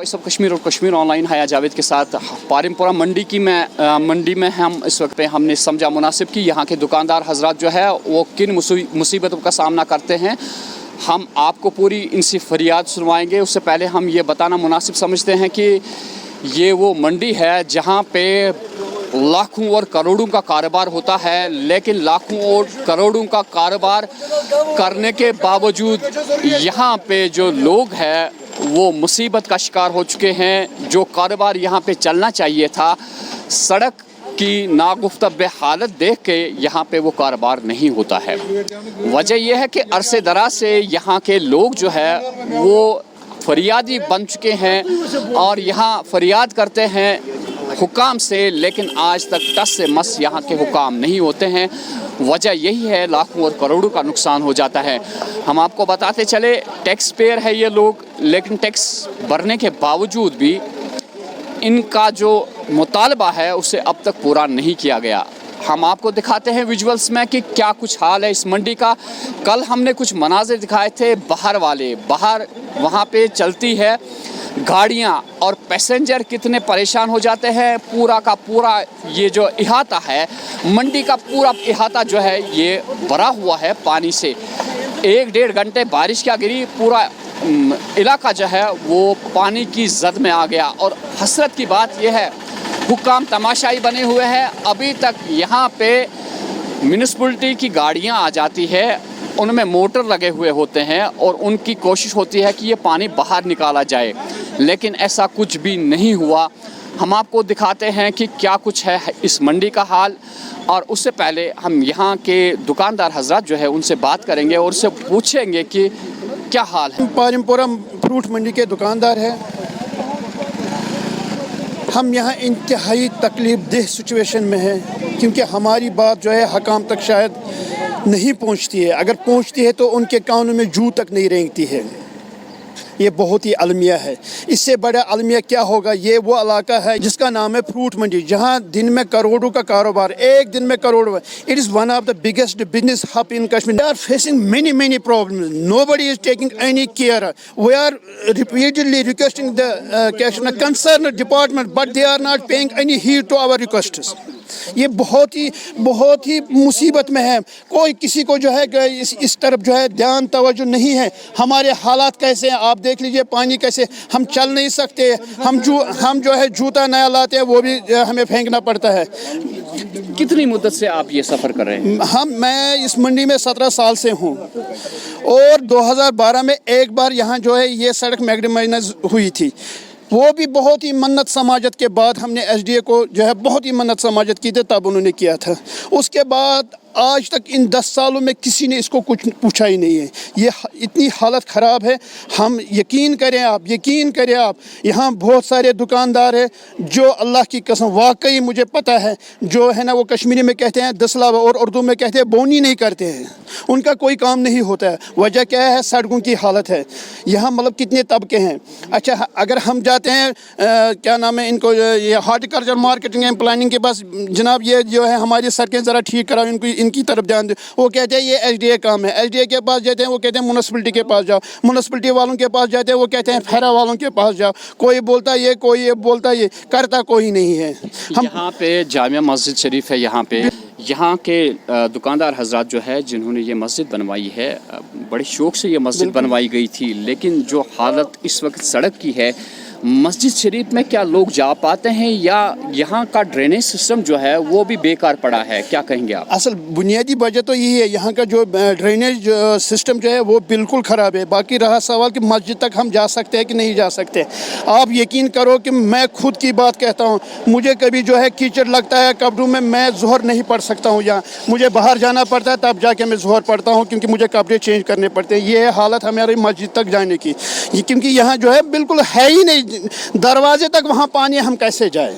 Voice of Kashmir और Kashmir online हया जावेद के साथ पारिमपुरा मंडी में हम इस वक्त पे हमने समझा मुनासिब कि यहाँ के दुकानदार हजरात जो है वो किन मुसीबतों का सामना करते हैं। हम आपको पूरी इनसे फरियाद सुनवाएंगे। उससे पहले हम ये बताना मुनासिब समझते हैं कि ये वो मंडी है जहाँ पे लाखों और करोड़ों का कारोबार होता है, लेकिन लाखों और करोड़ों का कारोबार करने के बावजूद यहाँ पे जो लोग हैं वो मुसीबत का शिकार हो चुके हैं। जो कारोबार यहाँ पे चलना चाहिए था, सड़क की नागुफ्तब हालत देख के यहाँ पे वो कारोबार नहीं होता है। वजह यह है कि अरसे दराज से यहाँ के लोग जो है वो फरियादी बन चुके हैं और यहाँ फरियाद करते हैं हुकाम से, लेकिन आज तक टस से मस यहाँ के हुकाम नहीं होते हैं। वजह यही है, लाखों और करोड़ों का नुकसान हो जाता है। हम आपको बताते चले टैक्स पेयर है ये लोग, लेकिन टैक्स भरने के बावजूद भी इनका जो मुतालबा है उसे अब तक पूरा नहीं किया गया। हम आपको दिखाते हैं विजुअल्स में कि क्या कुछ हाल है इस मंडी का। कल हमने कुछ मनाज़िर दिखाए थे बाहर वहाँ पे चलती है गाड़ियाँ और पैसेंजर कितने परेशान हो जाते हैं। पूरा का पूरा ये जो इहाता है, मंडी का पूरा इहाता जो है ये भरा हुआ है पानी से। 1-1.5 घंटे बारिश क्या गिरी, पूरा इलाका जो है वो पानी की जद में आ गया। और हसरत की बात यह है, हुक्काम तमाशाई बने हुए हैं। अभी तक यहाँ पे म्यूनिसिपैलिटी की गाड़ियाँ आ जाती है, उनमें मोटर लगे हुए होते हैं और उनकी कोशिश होती है कि ये पानी बाहर निकाला जाए, लेकिन ऐसा कुछ भी नहीं हुआ। हम आपको दिखाते हैं कि क्या कुछ है इस मंडी का हाल। और उससे पहले हम यहाँ के दुकानदार हजरात जो है उनसे बात करेंगे और उससे पूछेंगे कि क्या हाल है। पारिमपुरा फ्रूट मंडी के दुकानदार हैं। हम यहाँ इंतहाई तकलीफ देह सिचुएशन में हैं, क्योंकि हमारी बात जो है हकाम तक शायद नहीं पहुँचती है। अगर पहुँचती है तो उनके कानों में जू तक नहीं रेंगती है। ये बहुत ही अलमिया है। इससे बड़ा अलमिया क्या होगा। ये वो इलाका है जिसका नाम है फ्रूट मंडी, जहाँ दिन में करोड़ों का कारोबार, एक दिन में करोड़ों। It is one of the biggest business hub in Kashmir. We are facing many problems. Nobody is taking any care. We are repeatedly requesting the concerned department, but they are not paying any heed to our requests. ये बहुत ही मुसीबत में है। कोई किसी को जो है इस तरफ जो है ध्यान तवज्जो नहीं है। हमारे हालात कैसे हैं आप देख लीजिए, पानी कैसे, हम चल नहीं सकते। हम जो है जूता नया लाते हैं वो भी हमें फेंकना पड़ता है। कितनी मुद्दत से आप ये सफ़र कर रहे हैं? मैं इस मंडी में 17 साल से हूँ और 2012 में एक बार यहाँ जो है ये सड़क मैग्नेटाइज हुई थी। वो भी बहुत ही मन्नत समाजत के बाद हमने एसडीए को जो है बहुत ही मन्नत समाजत की थी, तब उन्होंने किया था। उसके बाद आज तक इन 10 सालों में किसी ने इसको कुछ पूछा ही नहीं है। ये इतनी हालत ख़राब है। हम यकीन करें आप यहाँ बहुत सारे दुकानदार हैं जो अल्लाह की कसम वाकई मुझे पता है, जो है ना वो कश्मीरी में कहते हैं दसला और उर्दू में कहते हैं बोनी नहीं करते हैं। उनका कोई काम नहीं होता है। वजह क्या है? सड़कों की हालत है। यहाँ मतलब कितने तबके हैं। अच्छा, अगर हम जाते हैं क्या नाम है इनको, ये हार्टिकल्चर मार्केटिंग एंड प्लानिंग के पास, जनाब ये जो है हमारी सड़कें ज़रा ठीक कराओ, इनकी तरफ ध्यान दे। वो कहते हैं ये एसडीए काम है। एसडीए के पास जाते हैं, वो कहते हैं म्यूनिसिपैलिटी के पास जाओ। म्यूनिसिपैलिटी वालों के पास जाते हैं, वो कहते हैं फेरा वालों के पास जाओ। कोई बोलता ये, कोई ये बोलता ये, करता कोई नहीं है। हम यहाँ पे जामिया मस्जिद शरीफ है, यहाँ के दुकानदार हजरात जो है जिन्होंने ये मस्जिद बनवाई है, बड़े शौक़ से ये मस्जिद बनवाई गई थी, लेकिन जो हालत इस वक्त सड़क की है, मस्जिद शरीफ में क्या लोग जा पाते हैं या यहाँ का ड्रेनेज सिस्टम जो है वो भी बेकार पड़ा है? क्या कहेंगे आप? असल बुनियादी वजह तो यही है, यहाँ का जो ड्रेनेज सिस्टम जो है वो बिल्कुल ख़राब है। बाकी रहा सवाल कि मस्जिद तक हम जा सकते हैं कि नहीं जा सकते। आप यकीन करो कि मैं खुद की बात कहता हूँ, मुझे कभी जो है कीचड़ लगता है कब्रों में, मैं ज़ोहर नहीं पढ़ सकता हूँ। यहाँ मुझे बाहर जाना पड़ता है, तब जाके मैं ज़ोहर पढ़ता हूँ, क्योंकि मुझे कपड़े चेंज करने पड़ते हैं। ये है हालत हमारी मस्जिद तक जाने की, क्योंकि यहाँ जो है बिल्कुल है ही नहीं दरवाजे तक, वहाँ पानी हम कैसे जाए?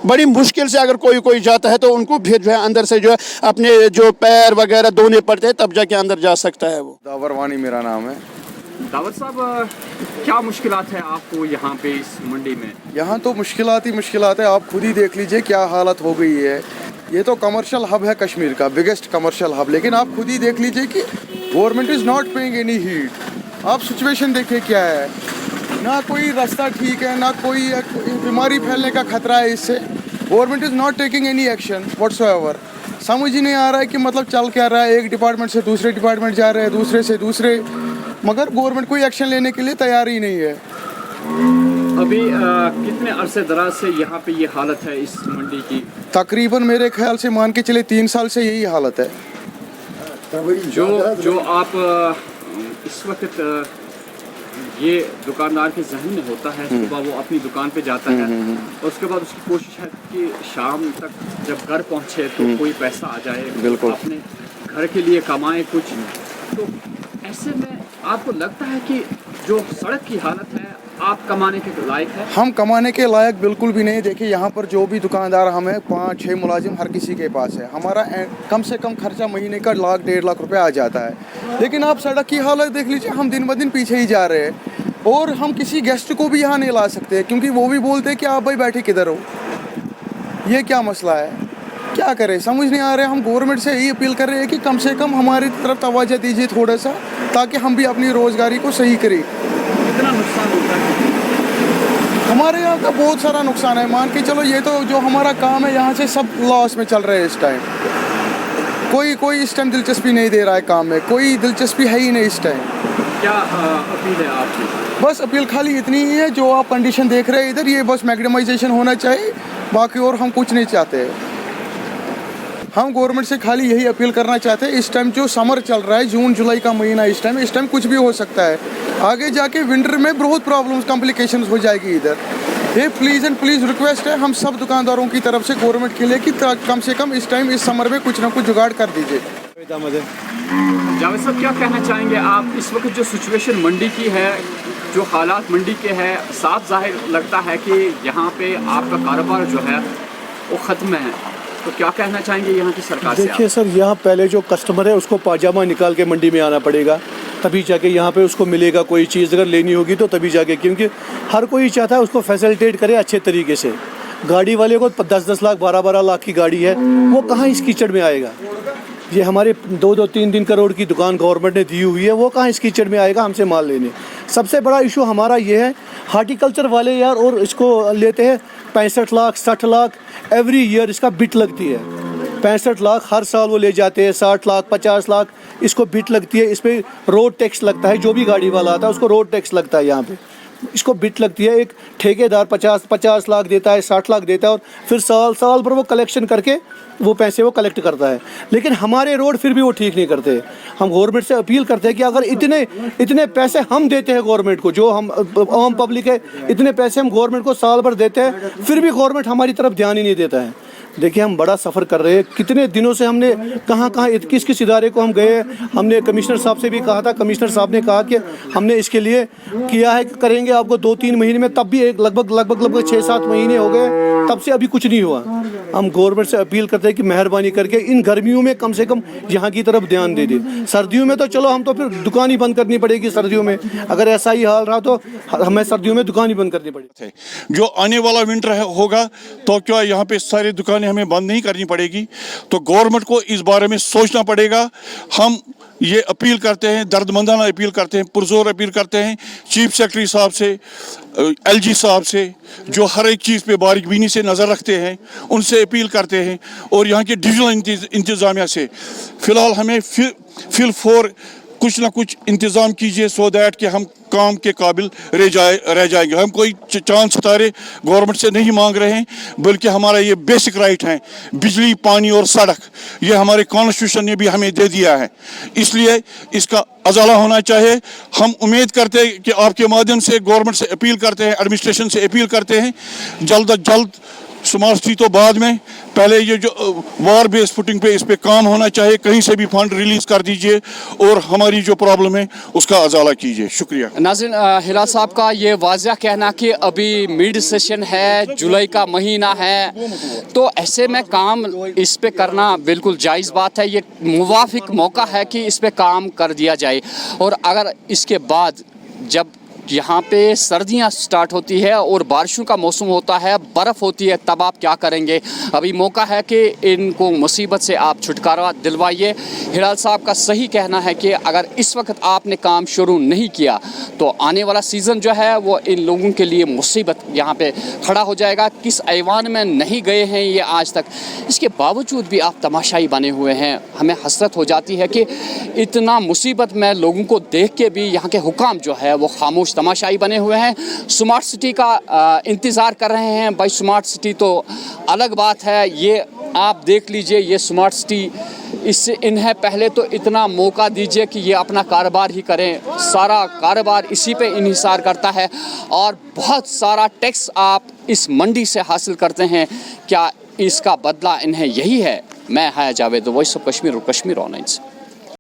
बड़ी मुश्किल से अगर कोई जाता है तो उनको फिर जो है अंदर से जो है अपने जो पैर वगैरह धोने पड़ते हैं, तब जाके अंदर जा सकता है वो। दावर वानी मेरा नाम है। दावर साहब, क्या मुश्किलात है आपको यहाँ पे इस मंडी में? यहाँ तो मुश्किलात है, आप खुद ही देख लीजिए क्या हालत हो गई है। ये तो कमर्शियल हब है कश्मीर का, बिगेस्ट कमर्शियल हब, लेकिन आप खुद ही देख लीजिए कि government is not paying any heed. आप सिचुएशन देखिए क्या है। ना कोई रास्ता ठीक है, ना कोई बीमारी फैलने का खतरा है इससे। Government is not taking any action whatsoever. समझ ही नहीं आ रहा है कि मतलब चल क्या रहा है, एक डिपार्टमेंट से दूसरे डिपार्टमेंट जा रहे हैं, दूसरे से दूसरे, मगर गवर्नमेंट कोई एक्शन लेने के लिए तैयार ही नहीं है। अभी कितने अरसे दराज से यहाँ पे ये हालत है इस मंडी की? तकरीबन मेरे ख्याल से मान के चले 3 साल से यही हालत है। जो आप इस वक्त ये दुकानदार के जहन में होता है, सुबह वो अपनी दुकान पे जाता है और उसके बाद उसकी कोशिश है कि शाम तक जब घर पहुँचे तो कोई पैसा आ जाए, बिल्कुल अपने घर के लिए कमाए कुछ। तो ऐसे में आपको लगता है कि जो सड़क की हालत है आप कमाने के लायक है? हम कमाने के लायक बिल्कुल भी नहीं। देखिए यहाँ पर जो भी दुकानदार, हमें 5-6 मुलाजिम हर किसी के पास है, हमारा कम से कम खर्चा महीने का 1-1.5 लाख रुपए आ जाता है। लेकिन आप सड़क की हालत देख लीजिए, हम दिन ब दिन पीछे ही जा रहे हैं और हम किसी गेस्ट को भी यहाँ नहीं ला सकते क्योंकि वो भी बोलते हैं कि आप भाई बैठे किधर हो। ये क्या मसला है, क्या करें समझ नहीं आ रहा है। हम गवर्नमेंट से यही अपील कर रहे हैं कि कम से कम हमारी तरफ तवज्जो दीजिए थोड़ा सा, ताकि हम भी अपनी रोज़गारी को सही करें। कितना नुकसान होता है? हमारे यहाँ का बहुत सारा नुकसान है। मान के चलो ये तो जो हमारा काम है यहाँ से सब लॉस में चल रहे हैं इस टाइम। कोई इस टाइम दिलचस्पी नहीं दे रहा है काम में, कोई दिलचस्पी है ही नहीं इस टाइम। क्या अपील है आपकी? बस अपील खाली इतनी ही है, जो आप कंडीशन देख रहे हैं इधर, ये बस मैग्नेमाइजेशन होना चाहिए, बाकी और हम कुछ नहीं चाहते। हम गवर्नमेंट से खाली यही अपील करना चाहते हैं। इस टाइम जो समर चल रहा है, जून जुलाई का महीना, इस टाइम कुछ भी हो सकता है। आगे जाके विंटर में बहुत प्रॉब्लम्स, कॉम्प्लिकेशंस हो जाएगी इधर। ये प्लीज़ एंड प्लीज़ रिक्वेस्ट है हम सब दुकानदारों की तरफ से गवर्नमेंट के लिए कि कम से कम इस टाइम इस समर में कुछ ना कुछ जुगाड़ कर दीजिए। जावेद साहब क्या कहना चाहेंगे आप? इस वक्त जो सिचुएशन मंडी की है, जो हालात मंडी के हैं, साफ जाहिर लगता है कि यहाँ पे आपका कारोबार जो है वो ख़त्म है। तो क्या कहना चाहेंगे यहाँ की सरकार से? देखिए सर, यहाँ पहले जो कस्टमर है उसको पाजामा निकाल के मंडी में आना पड़ेगा, तभी जाके यहाँ पे उसको मिलेगा कोई चीज़। अगर लेनी होगी तो तभी जाके, क्योंकि हर कोई चाहता है उसको फैसिलिटेट करे अच्छे तरीके से। गाड़ी वाले को 10-10 लाख 12-12 लाख की गाड़ी है, वो कहाँ इस कीचड़ में आएगा? ये हमारे 2-3 करोड़ की दुकान गवर्नमेंट ने दी हुई है, वो कहाँ इस कीचड़ में आएगा हमसे माल लेने? सबसे बड़ा इशू हमारा ये है, हार्टिकल्चर वाले यार, और इसको लेते हैं 65 लाख 60 लाख एवरी ईयर इसका बिट लगती है। 65 लाख हर साल वो ले जाते हैं, 60 लाख 50 लाख इसको बिट लगती है। इस पर रोड टैक्स लगता है, जो भी गाड़ी वाला आता है उसको रोड टैक्स लगता है यहाँ पे, इसको बिट लगती है। एक ठेकेदार 50 लाख देता है, 60 लाख देता है, और फिर साल पर वो कलेक्शन करके वो पैसे वो कलेक्ट करता है। लेकिन हमारे रोड फिर भी वो ठीक नहीं करते। हम गवर्नमेंट से अपील करते हैं कि अगर इतने पैसे हम देते हैं गवर्नमेंट को, जो हम आम पब्लिक है, इतने पैसे हम गवर्नमेंट को साल भर देते हैं, फिर भी गवर्नमेंट हमारी तरफ ध्यान ही नहीं देता है। देखिए हम बड़ा सफ़र कर रहे हैं, कितने दिनों से हमने कहाँ किस इदारे को हम गए। हमने कमिश्नर साहब से भी कहा था, कमिश्नर साहब ने कहा कि हमने इसके लिए किया है, करेंगे आपको 2-3 महीने में, तब भी लगभग 6-7 महीने हो गए, तब से अभी कुछ नहीं हुआ। हम गवर्नमेंट से अपील करते हैं कि मेहरबानी करके इन गर्मियों में कम से कम यहाँ की तरफ ध्यान दे दे। सर्दियों में तो चलो हम तो फिर दुकान ही बंद करनी पड़ेगी। सर्दियों में अगर ऐसा ही हाल रहा तो हमें सर्दियों में दुकान ही बंद करनी पड़ेगी। जो आने वाला विंटर होगा तो क्या यहाँ पे सारी दुकानें हमें बंद नहीं करनी पड़ेगी? तो गवर्नमेंट को इस बारे में सोचना पड़ेगा। हम ये अपील करते हैं, दर्दमंदाना अपील करते हैं, पुरजोर अपील करते हैं चीफ सेक्रेटरी साहब से, LG साहब से, जो हर एक चीज़ पे बारीकबीनी से नज़र रखते हैं, उनसे अपील करते हैं, और यहाँ के डिविजनल इंतज़ामिया से फ़िलहाल हमें फिल कुछ ना कुछ इंतज़ाम कीजिए, सो दैट कि हम काम के काबिल रह जाएंगे। हम कोई चांद सितारे गवर्नमेंट से नहीं मांग रहे हैं, बल्कि हमारा ये बेसिक राइट है, बिजली, पानी और सड़क, ये हमारे कॉन्स्टिट्यूशन ने भी हमें दे दिया है, इसलिए इसका अजाला होना चाहिए। हम उम्मीद करते हैं कि आपके माध्यम से गवर्नमेंट से अपील करते हैं, एडमिनिस्ट्रेशन से अपील करते हैं, जल्द अज जल्द स्मार्ट सिटी तो बाद में, पहले ये जो वार बेस फुटिंग पे इस पे काम होना चाहिए, कहीं से भी फंड रिलीज कर दीजिए और हमारी जो प्रॉब्लम है उसका अजाला कीजिए। शुक्रिया। नाज़रीन, हिलाल साहब का ये वाज़ह कहना कि अभी मिड सेशन है, जुलाई का महीना है, तो ऐसे में काम इस पे करना बिल्कुल जायज़ बात है। ये मुवाफिक मौका है कि इस पे काम कर दिया जाए, और अगर इसके बाद जब यहाँ पे सर्दियाँ स्टार्ट होती है और बारिशों का मौसम होता है, बर्फ़ होती है, तब आप क्या करेंगे? अभी मौका है कि इनको मुसीबत से आप छुटकारा दिलवाइए। हिलाल साहब का सही कहना है कि अगर इस वक्त आपने काम शुरू नहीं किया तो आने वाला सीज़न जो है वो इन लोगों के लिए मुसीबत यहाँ पे खड़ा हो जाएगा। किस ऐवान में नहीं गए हैं ये आज तक, इसके बावजूद भी आप तमाशाई बने हुए हैं। हमें हसरत हो जाती है कि इतना मुसीबत में लोगों को देख के भी यहाँ के हुकाम जो है वो खामोश तमाशाई बने हुए हैं। स्मार्ट सिटी का इंतज़ार कर रहे हैं। भाई स्मार्ट सिटी तो अलग बात है, ये आप देख लीजिए, ये स्मार्ट सिटी, इससे इन्हें पहले तो इतना मौका दीजिए कि ये अपना कारोबार ही करें। सारा कारोबार इसी पे इन्हिसार करता है और बहुत सारा टैक्स आप इस मंडी से हासिल करते हैं। क्या इसका बदला इन्हें यही है? मैं हाया जावेद, वॉइस ऑफ कश्मीर और कश्मीर ऑनलाइन से।